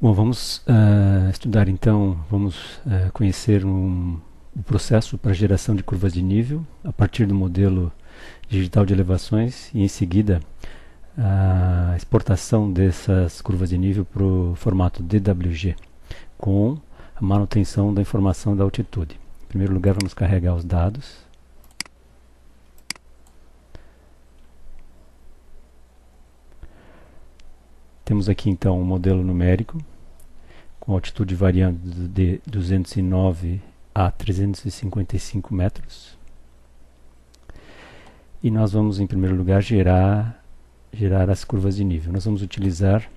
Bom, vamos estudar então, vamos conhecer o processo para geração de curvas de nível a partir do modelo digital de elevações e em seguida a exportação dessas curvas de nível para o formato DWG com a manutenção da informação da altitude. Em primeiro lugar, vamos carregar os dados. Temos aqui então um modelo numérico com altitude variando de 209 a 355 metros. E nós vamos, em primeiro lugar, gerar as curvas de nível. Nós vamos utilizar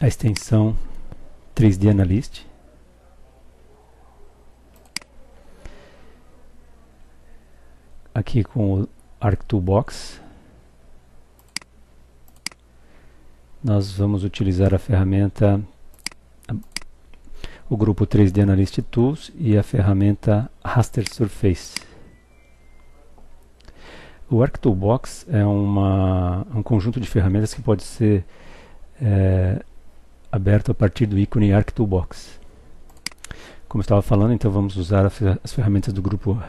a extensão 3D Analyst. Aqui com o ArcToolbox. Nós vamos utilizar a ferramenta, o grupo 3D Analyst Tools e a ferramenta Raster Surface. O ArcToolbox é um conjunto de ferramentas que pode ser aberto a partir do ícone ArcToolbox. Como eu estava falando, então vamos usar as ferramentas do grupo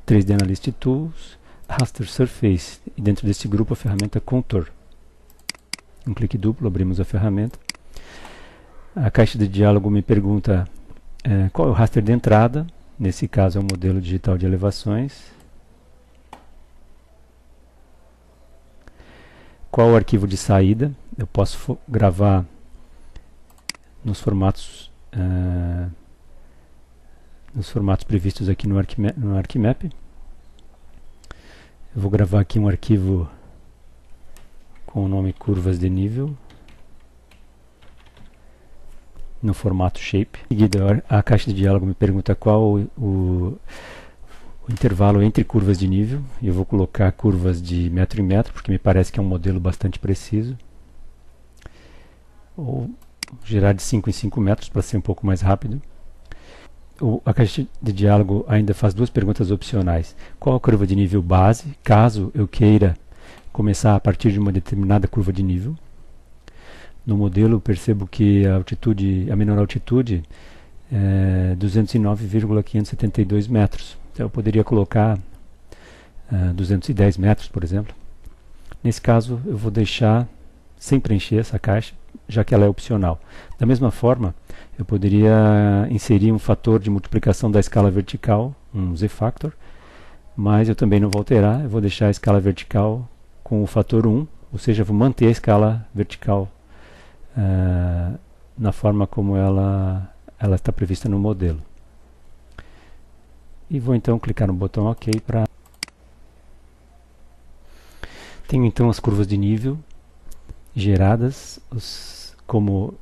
3D Analyst Tools, Raster Surface, e dentro desse grupo a ferramenta Contour. Um clique duplo, abrimos a ferramenta. A caixa de diálogo me pergunta qual é o raster de entrada. Nesse caso é o modelo digital de elevações. Qual o arquivo de saída? Eu posso gravar nos formatos previstos aqui no ArcMap. Eu vou gravar aqui um arquivo com o nome curvas de nível no formato shape. Em seguida, a caixa de diálogo me pergunta qual o intervalo entre curvas de nível. Eu vou colocar curvas de metro em metro, porque me parece que é um modelo bastante preciso. Ou gerar de 5 em 5 metros para ser um pouco mais rápido. A caixa de diálogo ainda faz duas perguntas opcionais. Qual a curva de nível base, caso eu queira começar a partir de uma determinada curva de nível. No modelo percebo que a menor altitude é 209,572 metros. Então eu poderia colocar 210 metros, por exemplo. Nesse caso eu vou deixar sem preencher essa caixa, já que ela é opcional. Da mesma forma, eu poderia inserir um fator de multiplicação da escala vertical, um Z-factor, mas eu também não vou alterar, eu vou deixar a escala vertical com o fator 1, ou seja, vou manter a escala vertical na forma como ela está prevista no modelo. E vou então clicar no botão OK para... Tenho então as curvas de nível geradas, como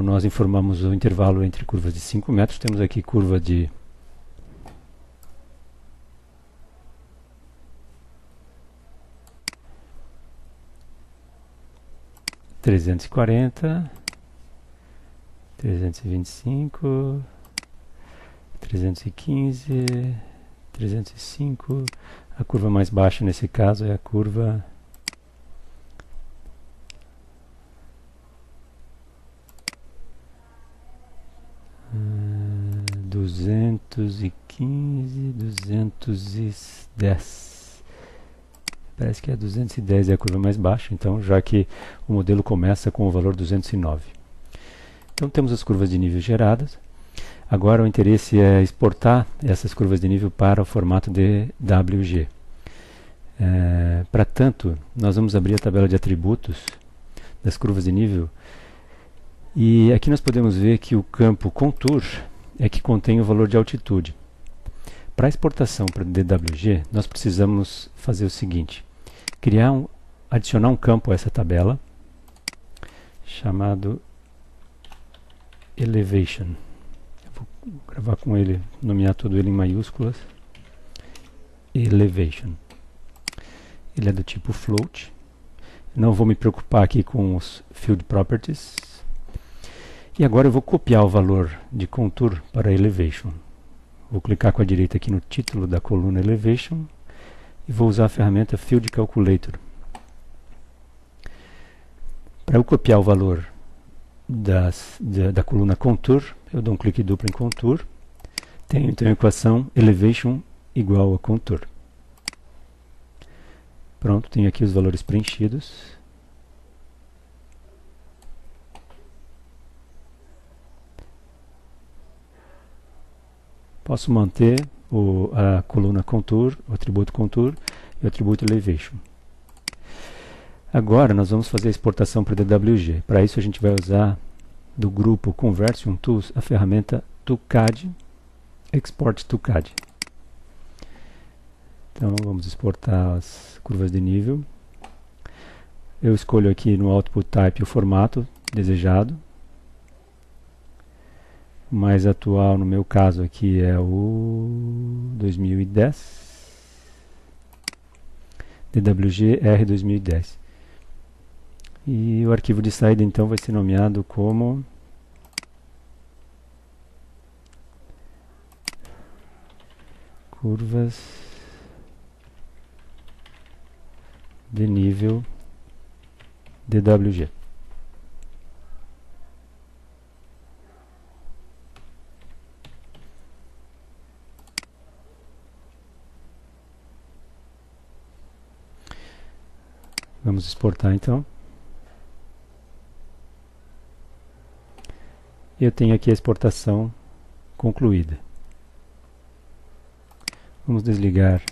nós informamos o intervalo entre curvas de 5 metros, temos aqui curva de 340, 325, 315, 305. A curva mais baixa nesse caso é a curva 215, 210. Parece que é 210 é a curva mais baixa, então, já que o modelo começa com o valor 209. Então temos as curvas de nível geradas. Agora o interesse é exportar essas curvas de nível para o formato DWG. Para tanto, nós vamos abrir a tabela de atributos das curvas de nível. E aqui nós podemos ver que o campo Contour é que contém o valor de altitude. Para a exportação para DWG, nós precisamos fazer o seguinte: adicionar um campo a essa tabela chamado Elevation. Eu vou gravar com ele, nomear todo ele em maiúsculas. Elevation. Ele é do tipo float. Não vou me preocupar aqui com os field properties. E agora eu vou copiar o valor de contour para Elevation. Vou clicar com a direita aqui no título da coluna Elevation e vou usar a ferramenta Field Calculator. Para eu copiar o valor da coluna contour, eu dou um clique duplo em contour, tenho então a equação elevation igual a contour. Pronto, tenho aqui os valores preenchidos. Posso manter a coluna contour, o atributo contour e o atributo elevation. Agora nós vamos fazer a exportação para o DWG. Para isso a gente vai usar do grupo Conversion Tools a ferramenta ToCAD, Export to CAD. Então vamos exportar as curvas de nível. Eu escolho aqui no Output Type o formato desejado. O mais atual no meu caso aqui é o 2010. DWG R 2010. E o arquivo de saída então vai ser nomeado como curvas de nível DWG. Vamos exportar então. Eu tenho aqui a exportação concluída. Vamos desligar.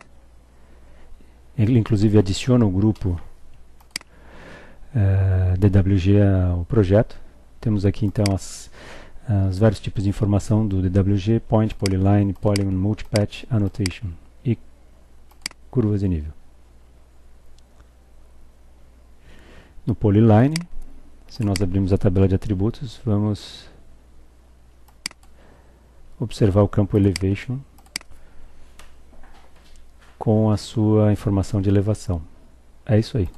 Ele inclusive adiciona o grupo DWG ao projeto. Temos aqui então os vários tipos de informação do DWG, Point, Polyline, Polygon, Multipatch, Annotation e curvas de nível. No Polyline, se nós abrirmos a tabela de atributos, vamos observar o campo Elevation com a sua informação de elevação. É isso aí.